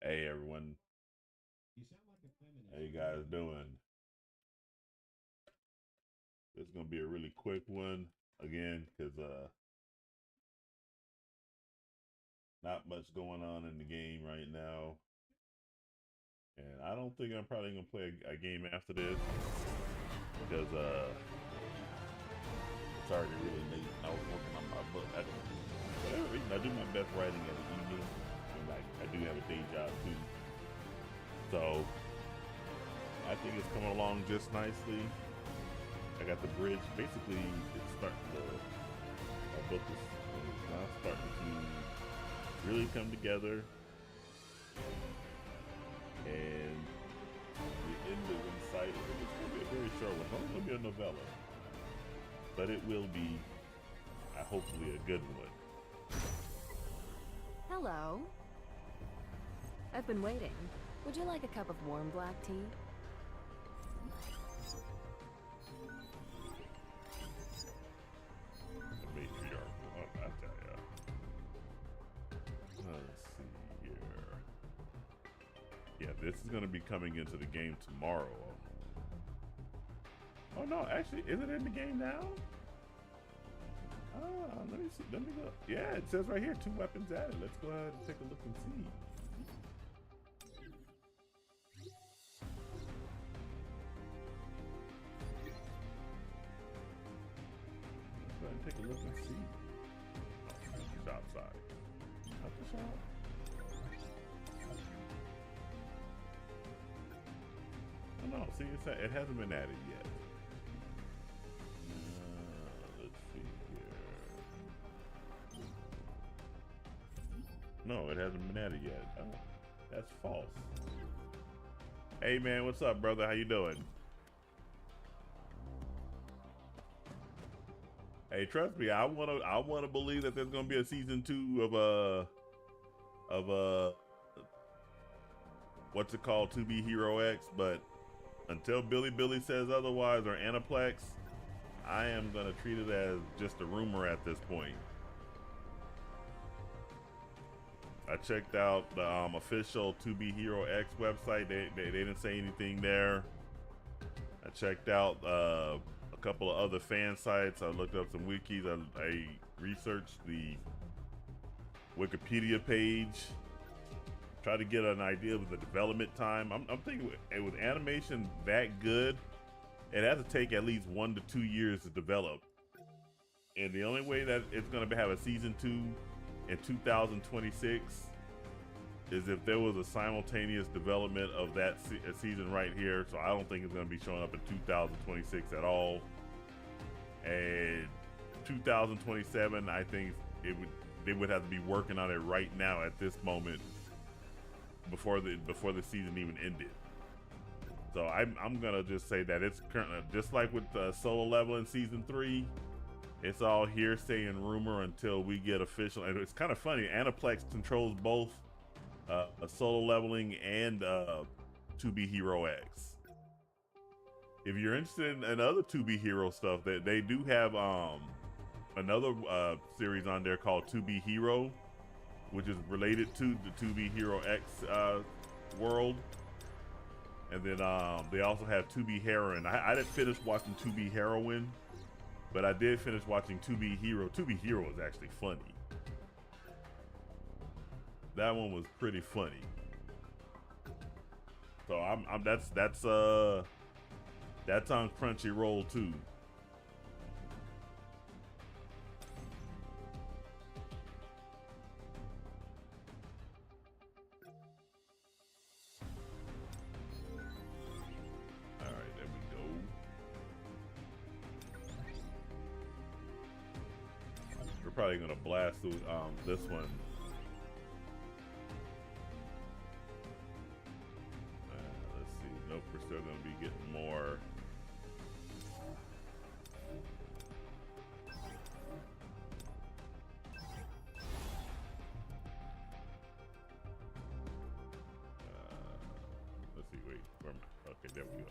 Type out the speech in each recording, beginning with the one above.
Hey everyone, how you guys doing? This is gonna be a really quick one again, cause not much going on in the game right now, and I don't think I'm probably gonna play a game after this because it's already really late. I was working on my book. For whatever reason, I do my best writing in the evening, and like I do have a day job too, so I think it's coming along just nicely. I got the bridge. Basically, it's starting to. My book is now starting to really come together, and the end is in sight. I think it's going to be a very short one. It's only going to be a novella, but it will be, hopefully, a good one. Hello. I've been waiting. Would you like a cup of warm black tea? I tell ya. Let's see here. Yeah, this is going to be coming into the game tomorrow. Oh no, actually, is it in the game now? Let me see. Let me go. Yeah, it says right here, 2 weapons added. Let's go ahead and take a look and see. Let's go ahead and take a look and see. Oh, shop side. Not the shop. Oh no, see, it hasn't been added yet. Let's see here. No, it hasn't been added yet. Oh, that's false. Hey man, what's up, brother? How you doing? Hey, trust me, I wanna believe that there's gonna be a season 2 of what's it called, 2B Hero X, but until Billy says otherwise or Aniplex, I am gonna treat it as just a rumor at this point. I checked out the official 2B Hero X website. They didn't say anything there. I checked out a couple of other fan sites. I looked up some wikis. I researched the Wikipedia page. Try to get an idea of the development time. I'm thinking with animation that good, it has to take at least 1 to 2 years to develop. And the only way that it's going to have a season 2 in 2026 is if there was a simultaneous development of that season right here. So I don't think it's going to be showing up in 2026 at all. And 2027, I think they would have to be working on it right now at this moment before the season even ended. So I'm gonna just say that it's currently, just like with Solo Leveling season 3, it's all hearsay and rumor until we get official. And it's kind of funny, Aniplex controls both Solo Leveling and 2B Hero X. If you're interested in other 2B Hero stuff, they do have another series on there called 2B Hero, which is related to the 2B Hero X world. And then they also have 2B Heroine. I didn't finish watching 2B Heroine, but I did finish watching 2B Hero. 2B Hero is actually funny. That one was pretty funny. So that's on Crunchyroll too. All right, there we go. We're probably gonna blast through this one. Let's see. Nope, we're still gonna be getting more. Let's see. Wait, where am I? Okay, there we go.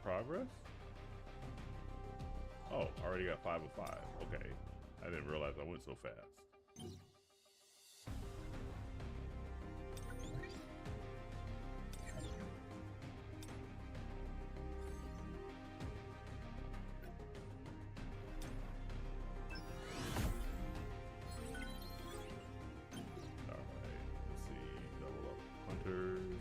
progress? Oh, already got 5 of 5. Okay. I didn't realize I went so fast. Alright, let's see. Double up hunters.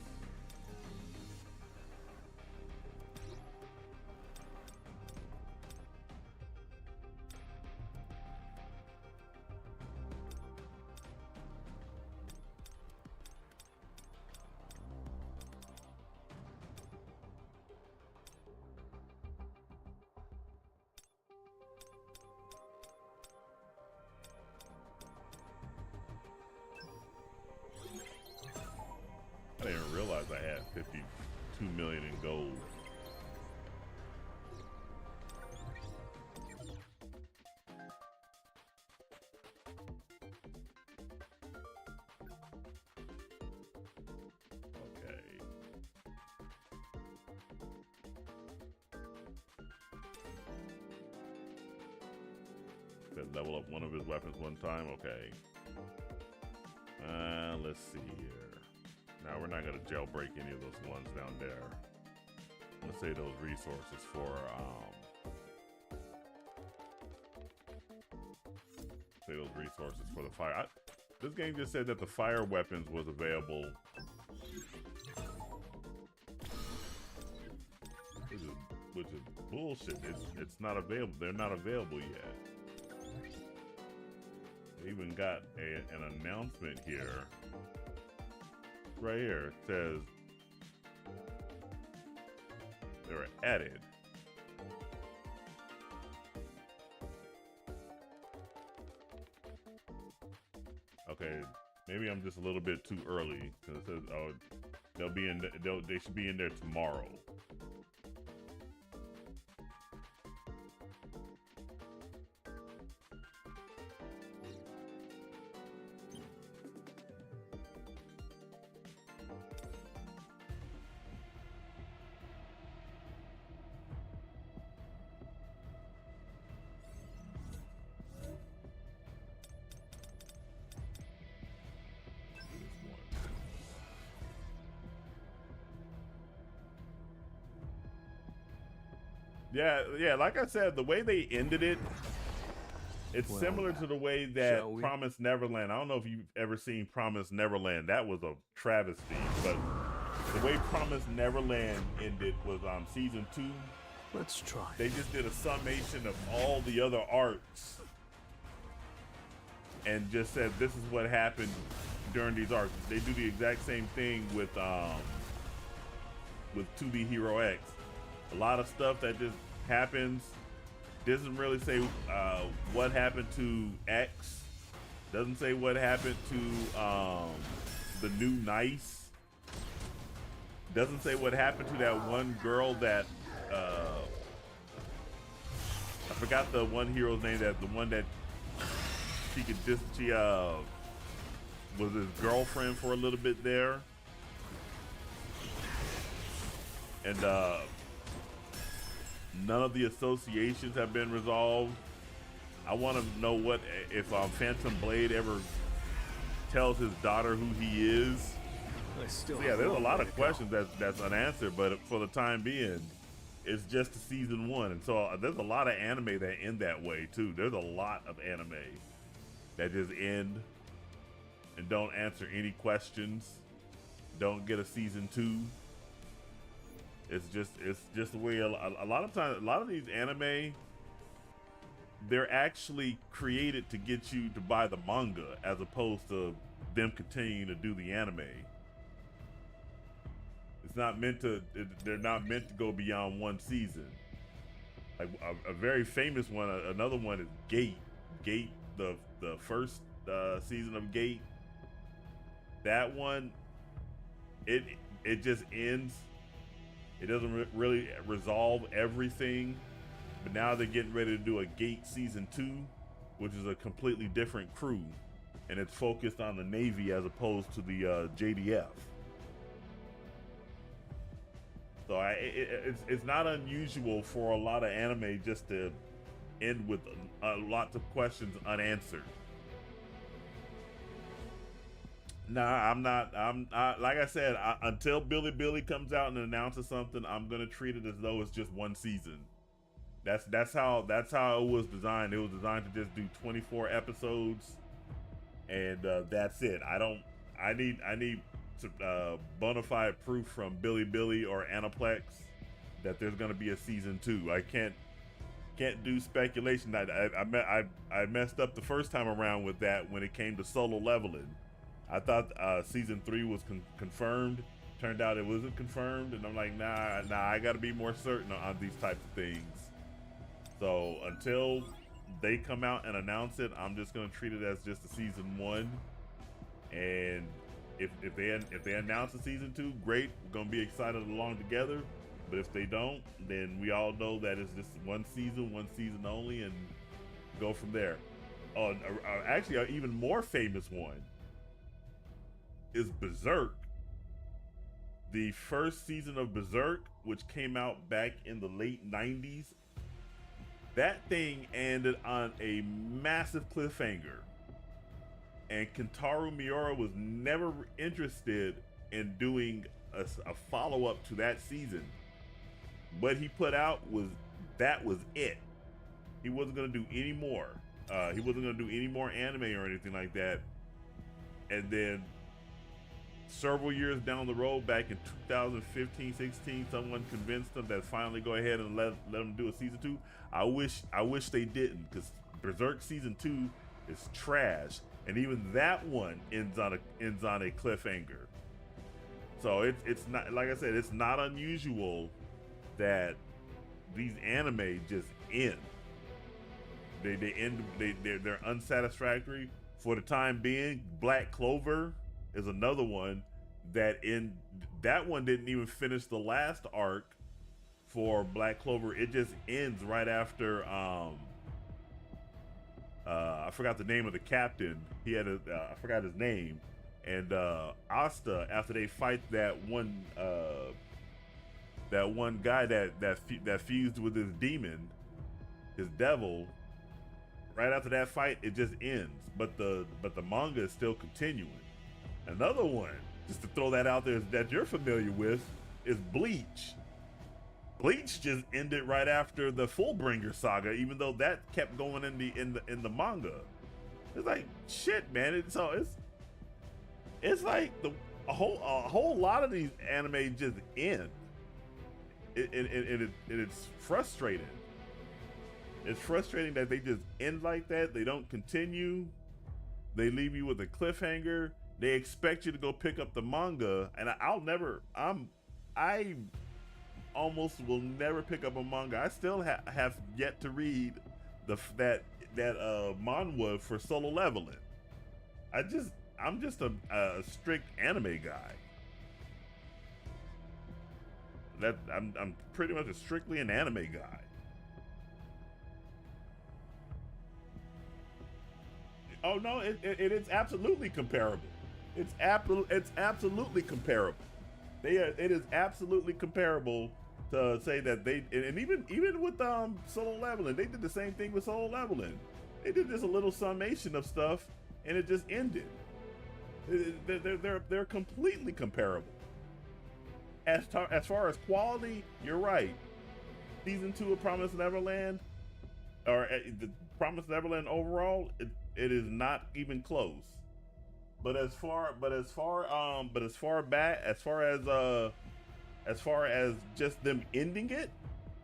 I didn't realize I had 52 million in gold. Okay. Said level up one of his weapons one time. Okay. Let's see here. Now we're not gonna jailbreak any of those ones down there. Let's say those resources for the fire. This game just said that the fire weapons was available, which is bullshit. It's not available. They're not available yet. They even got an announcement here. Right here, it says they were added. Okay, maybe I'm just a little bit too early because it says, oh, they should be in there tomorrow. Yeah, like I said, the way they ended it, it's similar to the way that Promised Neverland. I don't know if you've ever seen Promised Neverland. That was a travesty, but the way Promised Neverland ended was on season 2. Let's try. They just did a summation of all the other arcs and just said this is what happened during these arcs. They do the exact same thing with 2B Hero X. A lot of stuff that just happens doesn't really say what happened to X. Doesn't say what happened to the new Nice. Doesn't say what happened to that one girl that I forgot the one hero's name, that the one that she was his girlfriend for a little bit there. And none of the associations have been resolved. I want to know what if Phantom Blade ever tells his daughter who he is. Yeah, there's a lot of questions that's unanswered, but for the time being, it's just season 1, and so there's a lot of anime that end that way too. There's a lot of anime that just end and don't answer any questions, don't get a season 2. It's just the way a lot of times, a lot of these anime, they're actually created to get you to buy the manga as opposed to them continuing to do the anime. It's not meant to, they're not meant to go beyond one season. Like a very famous one, another one is Gate. Gate, the first season of Gate. That one, it just ends. It doesn't really resolve everything, but now they're getting ready to do a Gate season 2, which is a completely different crew, and it's focused on the Navy as opposed to the JDF. So it's not unusual for a lot of anime just to end with lots of questions unanswered. Nah, I'm like I said, until Billy comes out and announces something, I'm gonna treat it as though it's just one season. That's how it was designed. It was designed to just do 24 episodes, and that's it. I need bona fide proof from Billy or Aniplex that there's gonna be a season 2. I can't do speculation. I messed up the first time around with that when it came to Solo Leveling. I thought season 3 was confirmed. Turned out it wasn't confirmed, and I'm like, nah. I got to be more certain on these types of things. So until they come out and announce it, I'm just gonna treat it as just a season 1. And if they announce a season 2, great. We're gonna be excited along together. But if they don't, then we all know that it's just one season only, and go from there. Oh, actually, an even more famous one is Berserk. The first season of Berserk, which came out back in the late 90s, that thing ended on a massive cliffhanger. And Kentaro Miura was never interested in doing a follow-up to that season. What he put out was it. He wasn't gonna do any more. He wasn't gonna do any more anime or anything like that. And then several years down the road, back in 2015-16, someone convinced them that finally go ahead and let them do a season 2. I wish they didn't, because Berserk season 2 is trash, and even that one ends on a cliffhanger. So it's not, like I said, it's not unusual that these anime just end. They're unsatisfactory for the time being. Black Clover is another one that one didn't even finish the last arc for Black Clover. It just ends right after I forgot the name of the captain. He had I forgot his name. And Asta, after they fight that one guy that fused with his demon, his devil, right after that fight, it just ends. But the manga is still continuing. Another one, just to throw that out there, that you're familiar with, is Bleach. Bleach just ended right after the Fullbringer saga, even though that kept going in the manga. It's like shit, man. It's like a whole lot of these anime just end. It's frustrating. It's frustrating that they just end like that. They don't continue. They leave you with a cliffhanger. They expect you to go pick up the manga, and I almost will never pick up a manga. I still have yet to read that manhwa for Solo Leveling. I'm just a strict anime guy. I'm pretty much strictly an anime guy. Oh no, it is absolutely comparable. It's absolutely comparable. It is absolutely comparable to say that and even with Solo Leveling, they did the same thing with Solo Leveling. They did just a little summation of stuff, and it just ended. They're completely comparable. As far as quality, you're right. Season 2 of Promised Neverland, or the Promised Neverland overall, it is not even close. But as far as just them ending it,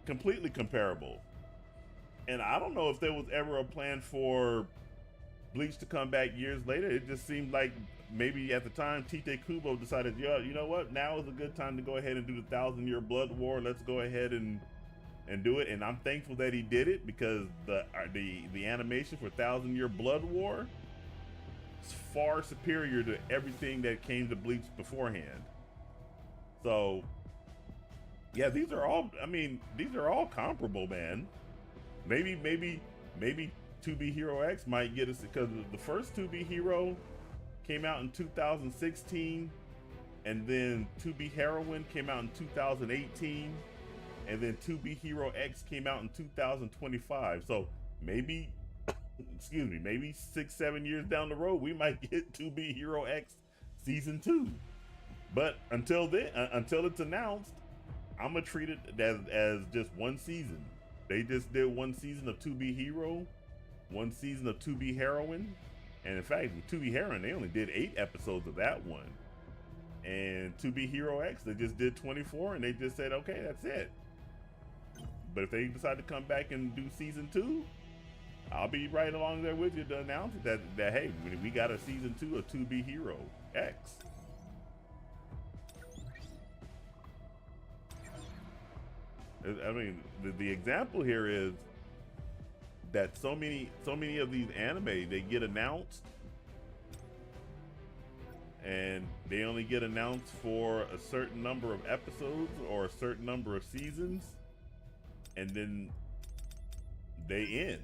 completely comparable. And I don't know if there was ever a plan for Bleach to come back years later. It just seemed like maybe at the time Tite Kubo decided, yeah, you know what, now is a good time to go ahead and do the 1,000-year blood war. Let's go ahead and do it. And I'm thankful that he did it, because the animation for 1,000-year blood war is far superior to everything that came to Bleach beforehand. So yeah, these are all comparable, man. Maybe 2B Hero X might get us, because the first 2B Hero came out in 2016, and then To Be Heroine came out in 2018, and then To Be Hero X came out in 2025. So maybe, excuse me, maybe 6-7 years down the road, we might get To Be Hero X season 2. But until then, until it's announced, I'm gonna treat it as just one season. They just did one season of To Be Hero, one season of To Be Heroine, and in fact, with To Be Heroine, they only did 8 episodes of that one. And To Be Hero X, they just did 24, and they just said, okay, that's it. But if they decide to come back and do season 2, I'll be right along there with you to announce it that hey, we got a season 2 of To Be Hero X. I mean, the example here is that so many of these anime, they get announced, and they only get announced for a certain number of episodes or a certain number of seasons, and then they end.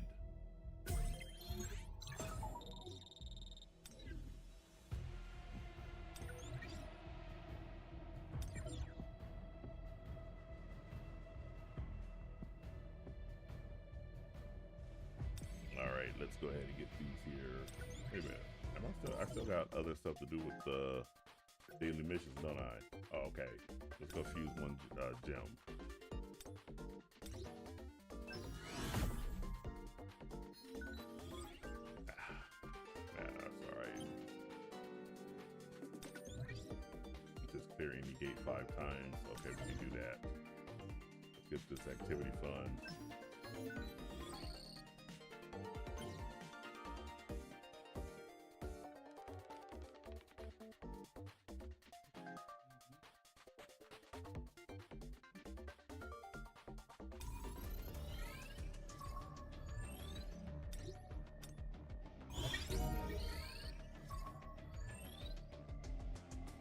Let's go ahead and get these here. Wait a minute. I still got other stuff to do with the daily missions, don't I? Oh, okay. Let's go fuse one gem. That's alright. Just clear any gate 5 times. Okay, we can do that. Let's get this activity fun.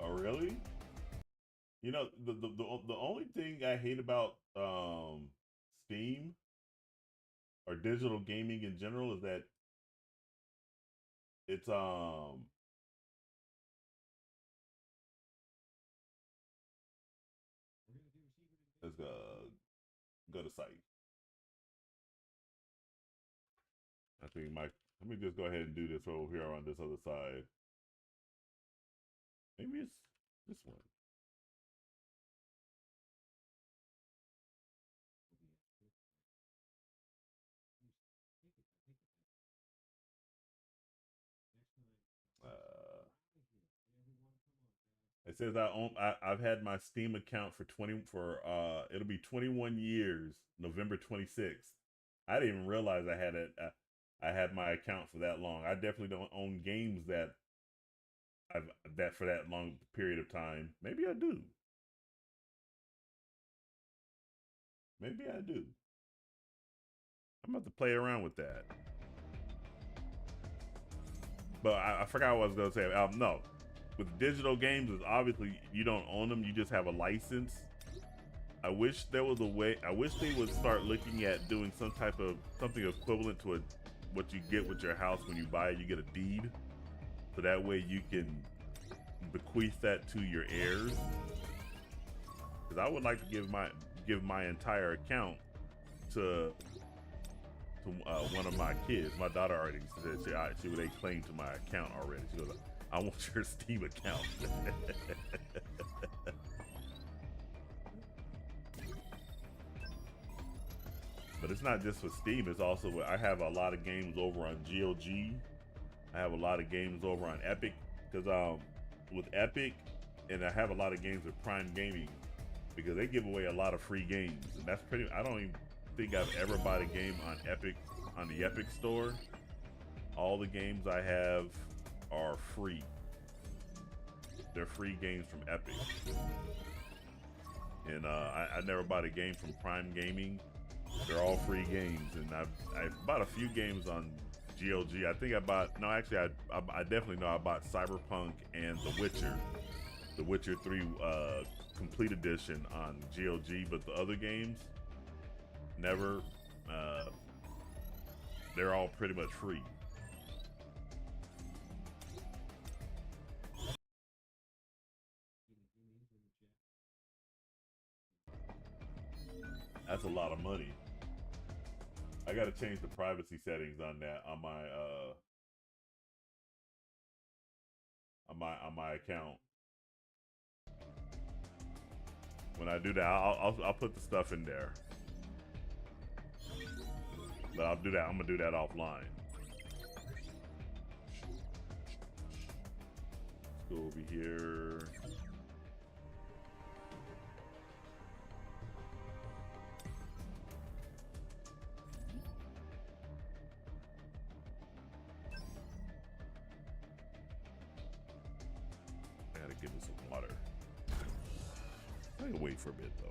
Oh, really? You know, the only thing I hate about Steam or digital gaming in general is that it's let's go to site. I think let me just go ahead and do this over here on this other side. Maybe it's this one. It says I've had my Steam account for it'll be 21 years, November 26th. I didn't even realize I had my account for that long. I definitely don't own games that for that long period of time. Maybe I do. Maybe I do. I'm about to play around with that. But I forgot what I was gonna say. No, with digital games, is obviously you don't own them; you just have a license. I wish there was a way. I wish they would start looking at doing something equivalent to what you get with your house when you buy it. You get a deed, so that way you can bequeath that to your heirs. Because I would like to give my entire account to one of my kids. My daughter already said she would claim to my account already. She goes, I want your Steam account. But it's not just for Steam. It's also I have a lot of games over on GOG. I have a lot of games over on Epic because with Epic, and I have a lot of games with Prime Gaming because they give away a lot of free games, and that's pretty. I don't even think I've ever bought a game on the Epic store. All the games I have are free. They're free games from Epic. And I never bought a game from Prime Gaming. They're all free games, and I've bought a few games on GOG. I think I bought, no, actually I definitely know I bought Cyberpunk and The Witcher 3 Complete Edition on GOG, but the other games, never. They're all pretty much free. That's a lot of money. I gotta change the privacy settings on that on my account. When I do that, I'll put the stuff in there. But I'll do that. I'm gonna do that offline. Let's go over here. I gotta give it some water. I can wait for a bit though.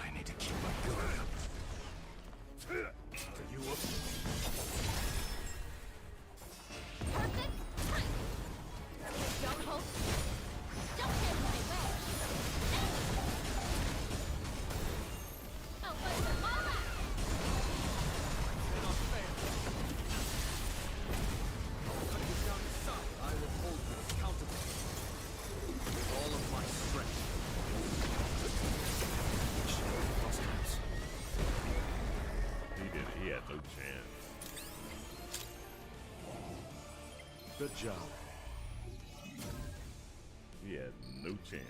I need to keep my guard up. Are you up? Perfect time. Don't hold. Don't get in my way. I'll fight them all out. Cannot fail. Cutting it down inside, I will hold you accountable. With all of my strength. He did it. He had no chance. Good job. He had no chance.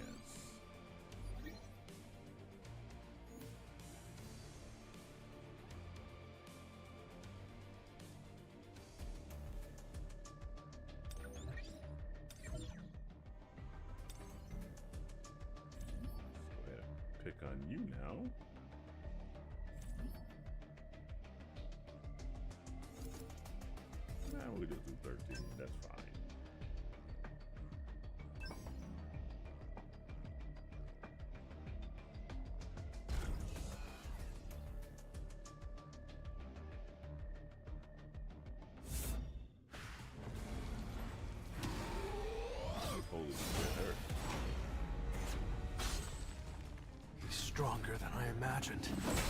Let's go ahead and pick on you now. Nah, we just do 13. That's fine. Holy shit, hurt. He's stronger than I imagined.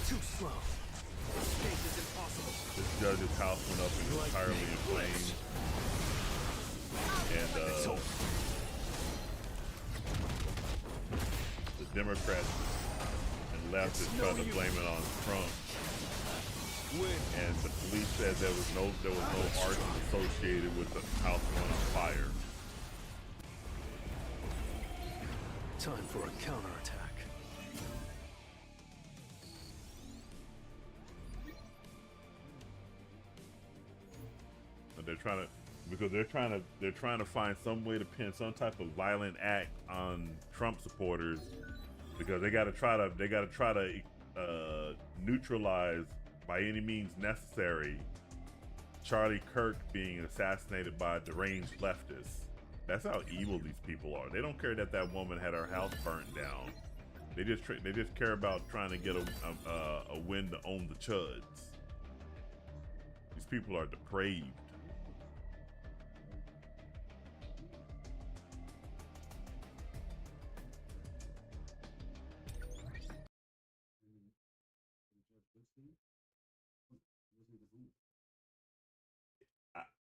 Too slow. Escape is impossible. This judge's house went up and entirely in flames. And the Democrats and leftists tried to blame it on Trump. And the police said there was no arson associated with the house going on fire. Time for a counterattack. But they're trying to find some way to pin some type of violent act on Trump supporters because they got to try to neutralize by any means necessary Charlie Kirk being assassinated by a deranged leftist. That's how evil these people are. They don't care that that woman had her house burnt down. They just care about trying to get a win to own the chuds. These people are depraved.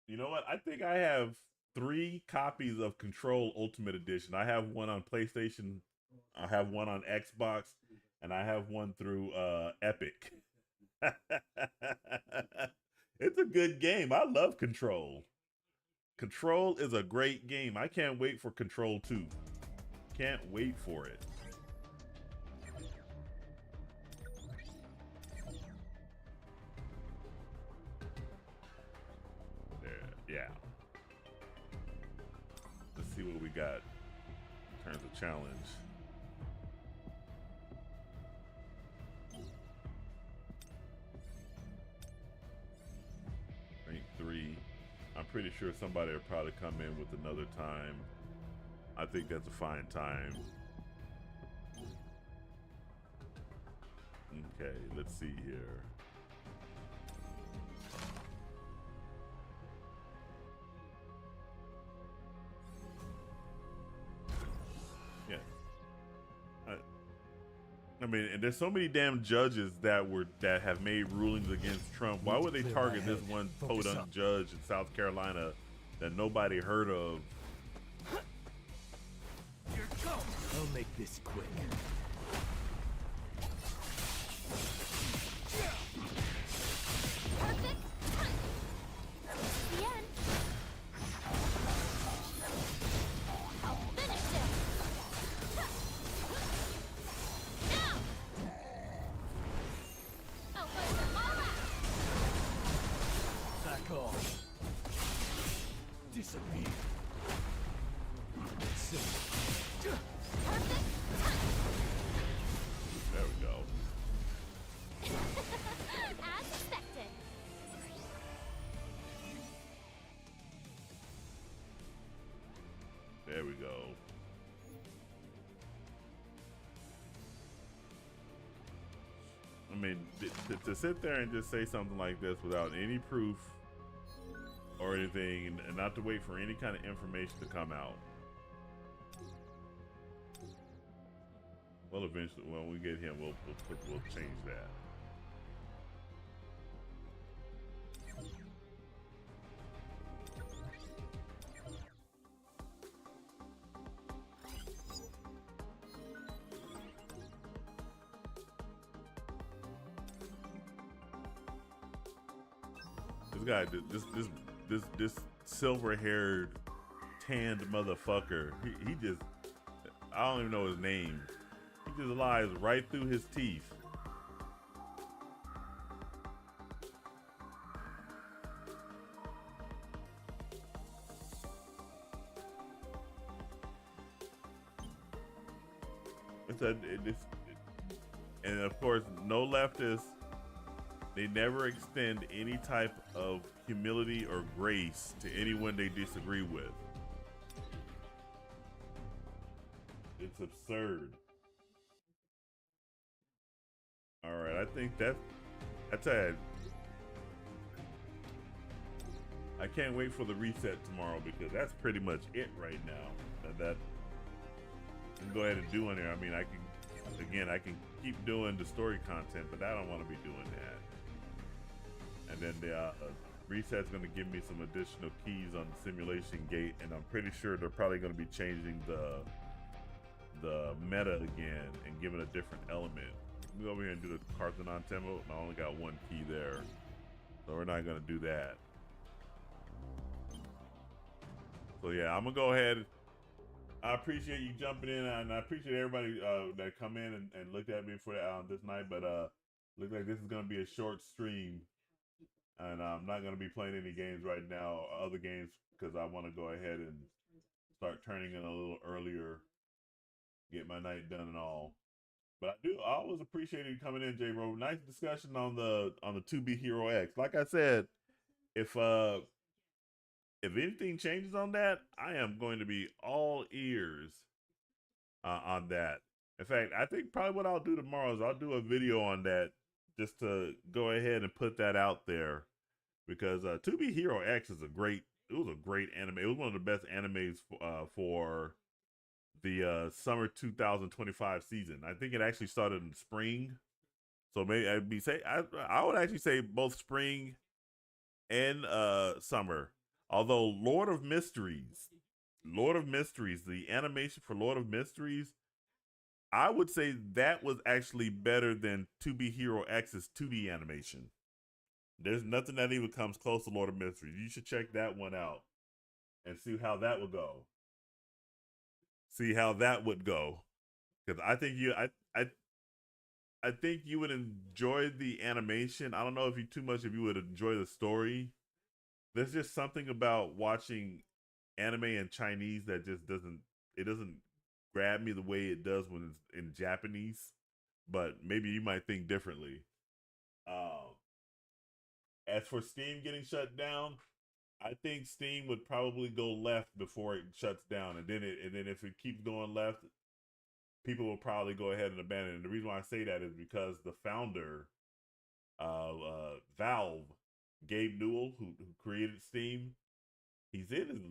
You know what? I think I have 3 copies of Control Ultimate Edition. I have one on PlayStation, I have one on Xbox, and I have one through Epic. It's a good game. I love Control. Control is a great game. I can't wait for Control 2. Can't wait for it. Yeah. Let's see what we got in terms of challenge. Rank 3. I'm pretty sure somebody will probably come in with another time. I think that's a fine time. Okay, let's see here. I mean, and there's so many damn judges that have made rulings against Trump. Why would they target this one podunk judge in South Carolina that nobody heard of? I'll make this quick. Perfect punch. The end. I'll finish this. Now. I'll wipe them all out. Back off. Disappear. Perfect punch. There we go. As expected. There we go. I mean, to sit there and just say something like this without any proof or anything, and not to wait for any kind of information to come out. Well, eventually, when we get him, we'll change that. This guy, this silver-haired, tanned motherfucker. He just, I don't even know his name. He just lies right through his teeth. And of course, no leftists, they never extend any type of humility or grace to anyone they disagree with. It's absurd. All right, I think that's it. I can't wait for the reset tomorrow because that's pretty much it right now. That I can go ahead and do in there. I mean, I can keep doing the story content, but I don't want to be doing that. And then the reset's going to give me some additional keys on the simulation gate, and I'm pretty sure they're probably going to be changing the meta again and giving a different element. We go over here and do the Parthenon temple, and I only got one key there, so we're not going to do that. So yeah, I'm gonna go ahead. I appreciate you jumping in, and I appreciate everybody that come in and looked at me for this night. But looks like this is gonna be a short stream, and I'm not gonna be playing any games right now, other games, because I want to go ahead and start turning in a little earlier, get my night done and all. But I always appreciate you coming in, J-Ro. Nice discussion on the 2B Hero X. Like I said, if anything changes on that, I am going to be all ears on that. In fact, I think probably what I'll do tomorrow is I'll do a video on that just to go ahead and put that out there, because 2B Hero X is it was a great anime. It was one of the best animes for the summer 2025 season. I think it actually started in spring. So maybe I would actually say both spring and summer. Although Lord of Mysteries, the animation for Lord of Mysteries, I would say that was actually better than 2B Hero X's 2D animation. There's nothing that even comes close to Lord of Mysteries. You should check that one out and see how that would go. Because I think I think you would enjoy the animation. I don't know if you would enjoy the story. There's just something about watching anime in Chinese that just doesn't grab me the way it does when it's in Japanese. But maybe you might think differently. As for Steam getting shut down, I think Steam would probably go left before it shuts down, and then if it keeps going left, people will probably go ahead and abandon it. And the reason why I say that is because the founder of Valve, Gabe Newell, who created Steam, he's in his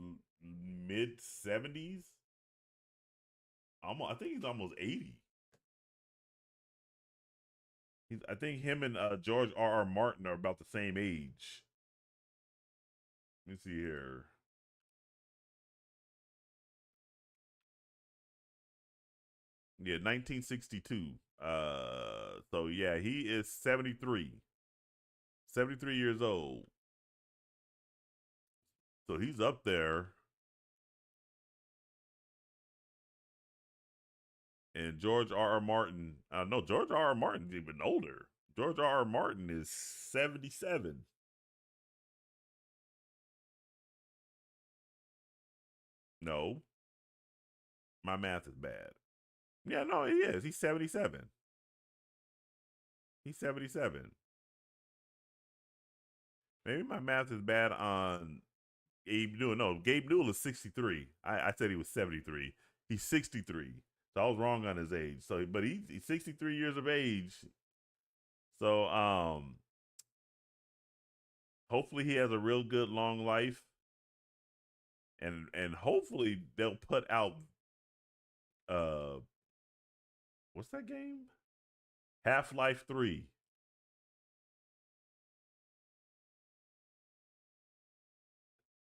mid-70s. I think he's almost 80. I think him and George R. R. Martin are about the same age. Let me see here. Yeah, 1962. So yeah, he is 73. 73 years old. So he's up there. And George R. R. Martin, no, George R. R. Martin's even older. George R. R. Martin is 77. No, my math is bad. Yeah, no, he is. He's 77. He's 77. Maybe my math is bad on Gabe Newell. No, Gabe Newell is 63. I said he was 73. He's 63. So I was wrong on his age. So, but he's 63 years of age. So, hopefully he has a real good long life, and hopefully they'll put out what's that game? Half-Life 3.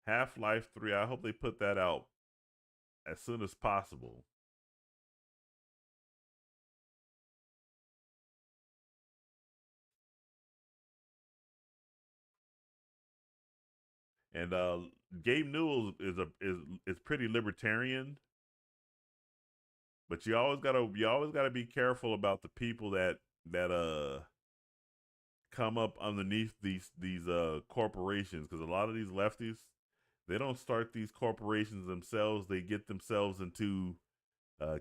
Half-Life 3. I hope they put that out as soon as possible. And Gabe Newell is pretty libertarian, but you always gotta be careful about the people that come up underneath these corporations, because a lot of these lefties, they don't start these corporations themselves. They get themselves into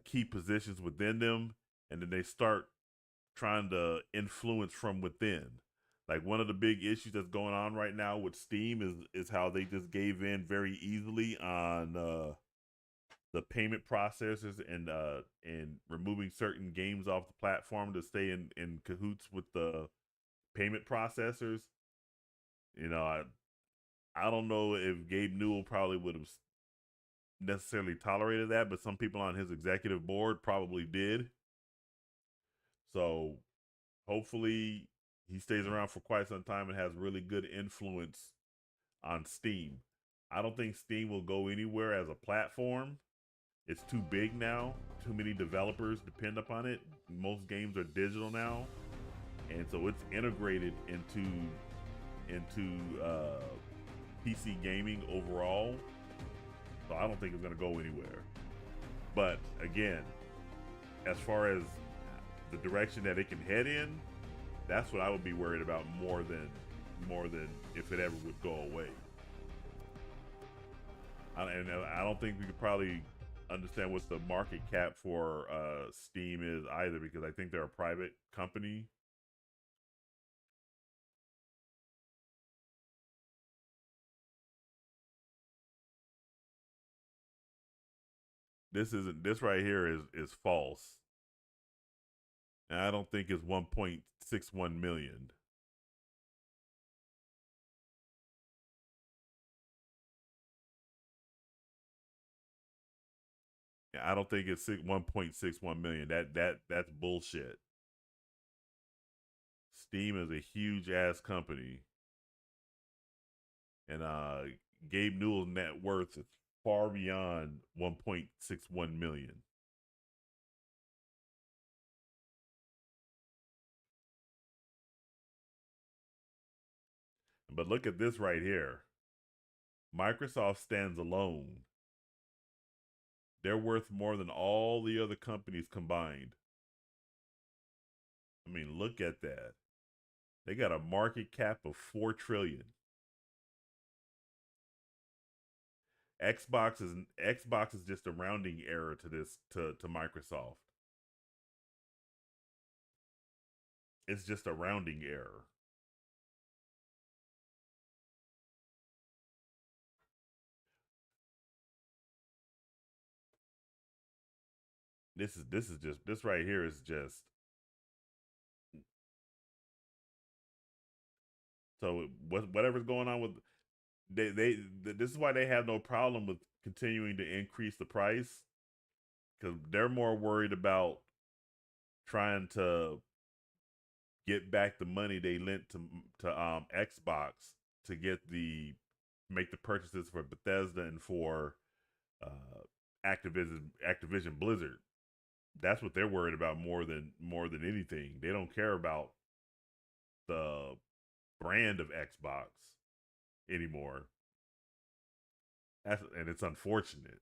key positions within them, and then they start trying to influence from within. Like, one of the big issues that's going on right now with Steam is how they just gave in very easily on the payment processors, and removing certain games off the platform to stay in cahoots with the payment processors. You know, I don't know if Gabe Newell probably would have necessarily tolerated that, but some people on his executive board probably did. So hopefully he stays around for quite some time and has really good influence on Steam. I don't think Steam will go anywhere as a platform. It's too big now. Too many developers depend upon it. Most games are digital now, and so it's integrated into PC gaming overall. So I don't think it's going to go anywhere. But again, as far as the direction that it can head in, that's what I would be worried about more than if it ever would go away. And I don't think we could probably understand what the market cap for Steam is either, because I think they're a private company. This right here is false. And I don't think it's 1.61 million. I don't think it's 1.61 million. That's bullshit. Steam is a huge ass company, and Gabe Newell's net worth is far beyond 1.61 million. But look at this right here. Microsoft stands alone. They're worth more than all the other companies combined. I mean, look at that. They got a market cap of 4 trillion. Xbox is just a rounding error to Microsoft. It's just a rounding error. This right here is just, so whatever's going on with this is why they have no problem with continuing to increase the price, because they're more worried about trying to get back the money they lent to Xbox to make the purchases for Bethesda and for Activision Blizzard. That's what they're worried about more than anything. They don't care about the brand of Xbox anymore. And it's unfortunate.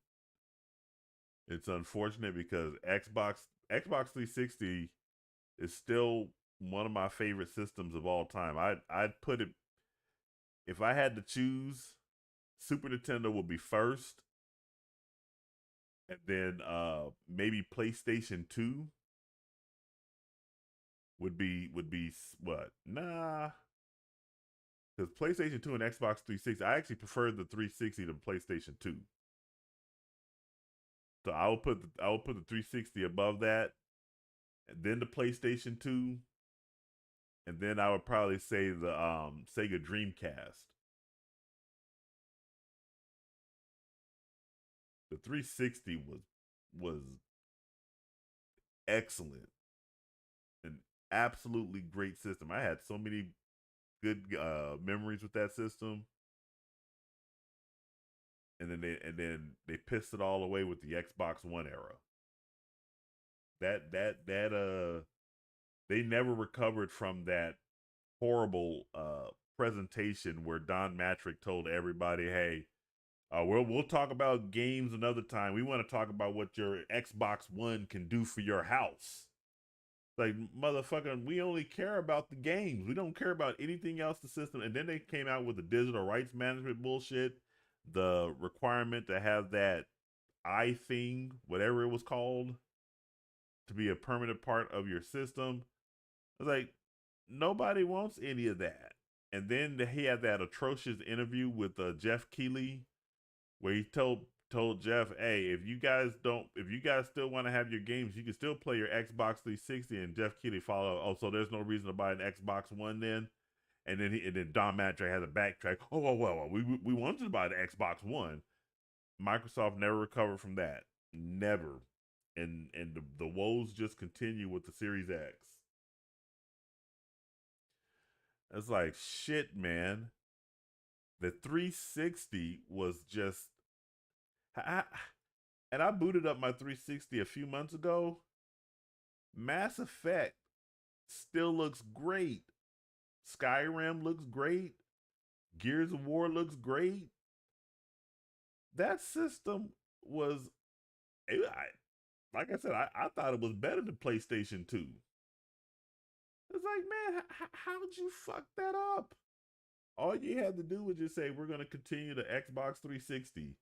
It's unfortunate because Xbox 360 is still one of my favorite systems of all time. I'd put it, if I had to choose, Super Nintendo would be first, and then maybe PlayStation 2 would be what? Nah, because PlayStation 2 and Xbox 360, I actually prefer the 360 to PlayStation 2. So I will put the 360 above that, and then the PlayStation 2, and then I would probably say the Sega Dreamcast. The 360 was excellent, an absolutely great system. I had so many good memories with that system, and then they pissed it all away with the Xbox One era. They never recovered from that horrible presentation where Don Matrick told everybody, "Hey, we'll talk about games another time. We want to talk about what your Xbox One can do for your house." Like, motherfucker, we only care about the games. We don't care about anything else, the system. And then they came out with the digital rights management bullshit, the requirement to have that thing, whatever it was called, to be a permanent part of your system. It's like, nobody wants any of that. And then he had that atrocious interview with Jeff Keighley, where he told Jeff, "Hey, if you guys still want to have your games, you can still play your Xbox 360." And Jeff Keighley followed, "Oh, so there's no reason to buy an Xbox One then?" And then Don Matrick had to backtrack. "Oh, well, we wanted to buy the Xbox One." Microsoft never recovered from that, never, and the woes just continue with the Series X. It's like, shit, man. The 360 was just, and I booted up my 360 a few months ago. Mass Effect still looks great. Skyrim looks great. Gears of War looks great. That system was, like I said, I thought it was better than PlayStation 2. It's like, man, how'd you fuck that up? All you had to do was just say, "We're going to continue the Xbox 360."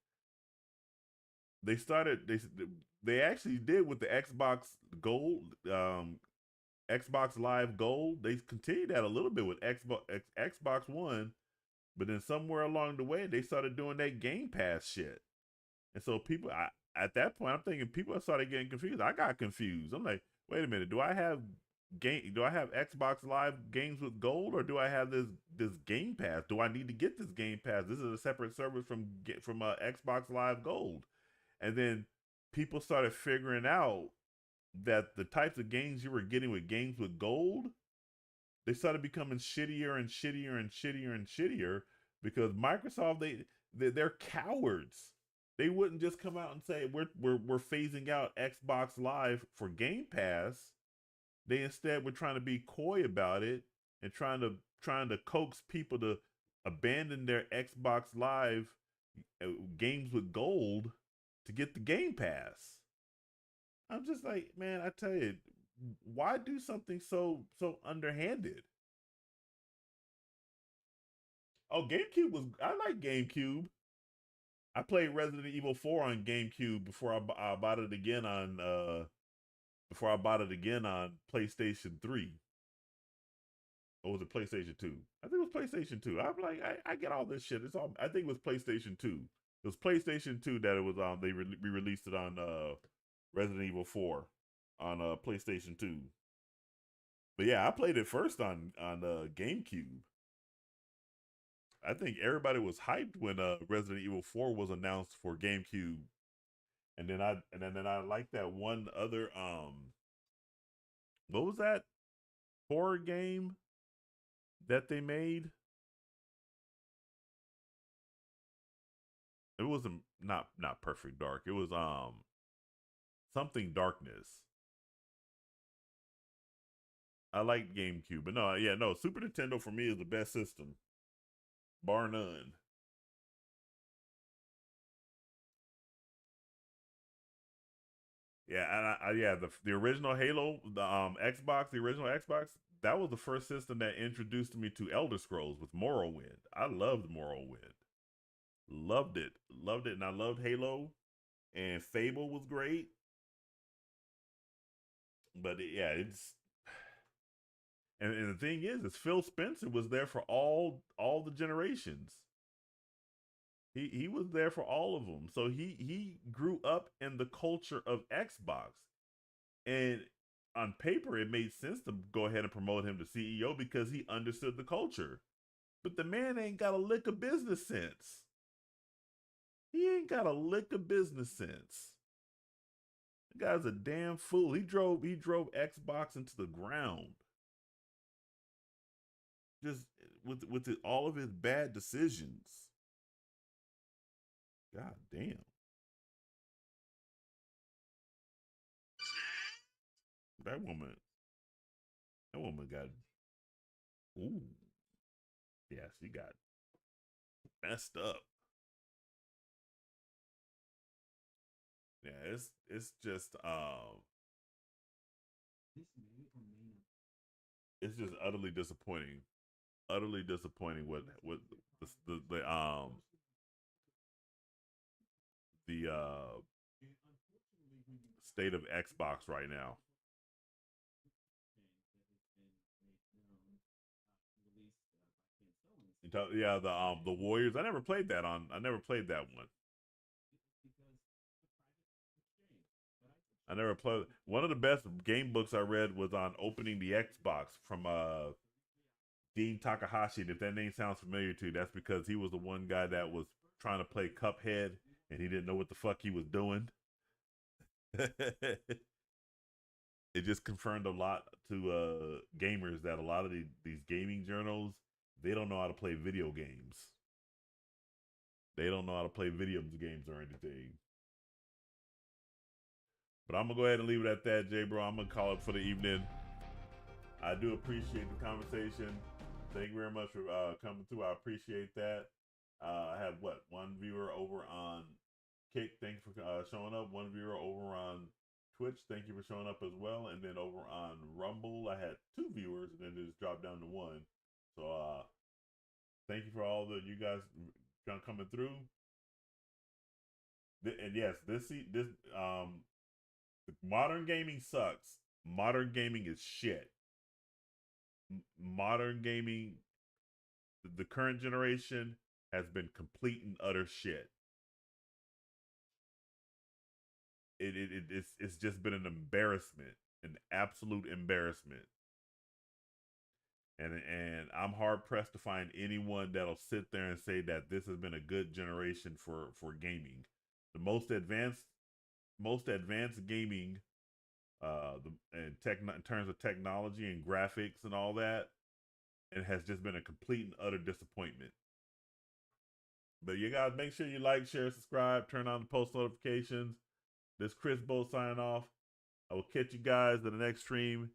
They actually did with the Xbox Gold, Xbox Live Gold. They continued that a little bit with Xbox One, but then somewhere along the way they started doing that Game Pass shit. And so people, at that point, I'm thinking people started getting confused. I got confused. I'm like, wait a minute, do I have Xbox Live games with gold, or do I have this Game Pass? Do I need to get this Game Pass? This is a separate service from Xbox Live Gold. And then people started figuring out that the types of games you were getting with games with gold, they started becoming shittier and shittier and shittier and shittier, because Microsoft, they're cowards. They wouldn't just come out and say we're phasing out Xbox Live for Game Pass. They instead were trying to be coy about it and trying to coax people to abandon their Xbox Live games with gold to get the Game Pass. I'm just like, man, I tell you, why do something so underhanded? Oh, I like GameCube. I played Resident Evil 4 on GameCube before I bought it again on PlayStation 3. Or was it PlayStation 2? I think it was PlayStation 2. I'm like, I get all this shit. I think it was PlayStation 2. It was PlayStation 2 that it was they released it on Resident Evil 4 on PlayStation 2. But yeah, I played it first on GameCube. I think everybody was hyped when Resident Evil 4 was announced for GameCube. And then I liked that one other what was that? horror game that they made. It wasn't not Perfect Dark. It was something Darkness. I like GameCube, but no, yeah, no. Super Nintendo for me is the best system, bar none. Yeah, and yeah, the original Halo, the Xbox, the original Xbox, that was the first system that introduced me to Elder Scrolls with Morrowind. I loved Morrowind, loved it, and I loved Halo, and Fable was great. But yeah, it's and the thing is Phil Spencer was there for all the generations. He was there for all of them. So he grew up in the culture of Xbox. And on paper, it made sense to go ahead and promote him to CEO because he understood the culture. But the man ain't got a lick of business sense. He ain't got a lick of business sense. The guy's a damn fool. He drove Xbox into the ground. Just with all of his bad decisions. God damn. That woman got, ooh. Yeah, she got messed up. Yeah, it's just it's just utterly disappointing. Utterly disappointing what the state of Xbox right now. Yeah, the Warriors. I never played that one. I never played. One of the best game books I read was on opening the Xbox from Dean Takahashi. And if that name sounds familiar to you, that's because he was the one guy that was trying to play Cuphead and he didn't know what the fuck he was doing. It just confirmed a lot to gamers that a lot of these gaming journals, they don't know how to play video games. They don't know how to play video games or anything. But I'm gonna go ahead and leave it at that, J bro. I'm gonna call it for the evening. I do appreciate the conversation. Thank you very much for coming through. I appreciate that. I have one viewer over on Kick. Thank you for showing up. One viewer over on Twitch. Thank you for showing up as well. And then over on Rumble, I had 2 viewers, and then it just dropped down to 1. So thank you for all the you guys coming through. And yes, this modern gaming sucks. Modern gaming is shit. Modern gaming, the current generation has been complete and utter shit. It's just been an embarrassment, an absolute embarrassment. And I'm hard pressed to find anyone that'll sit there and say that this has been a good generation for gaming. The most advanced gaming in terms of technology and graphics and all that, it has just been a complete and utter disappointment. But you guys make sure you like, share, subscribe, turn on the post notifications. This Chris Bolt signing off. I will catch you guys in the next stream.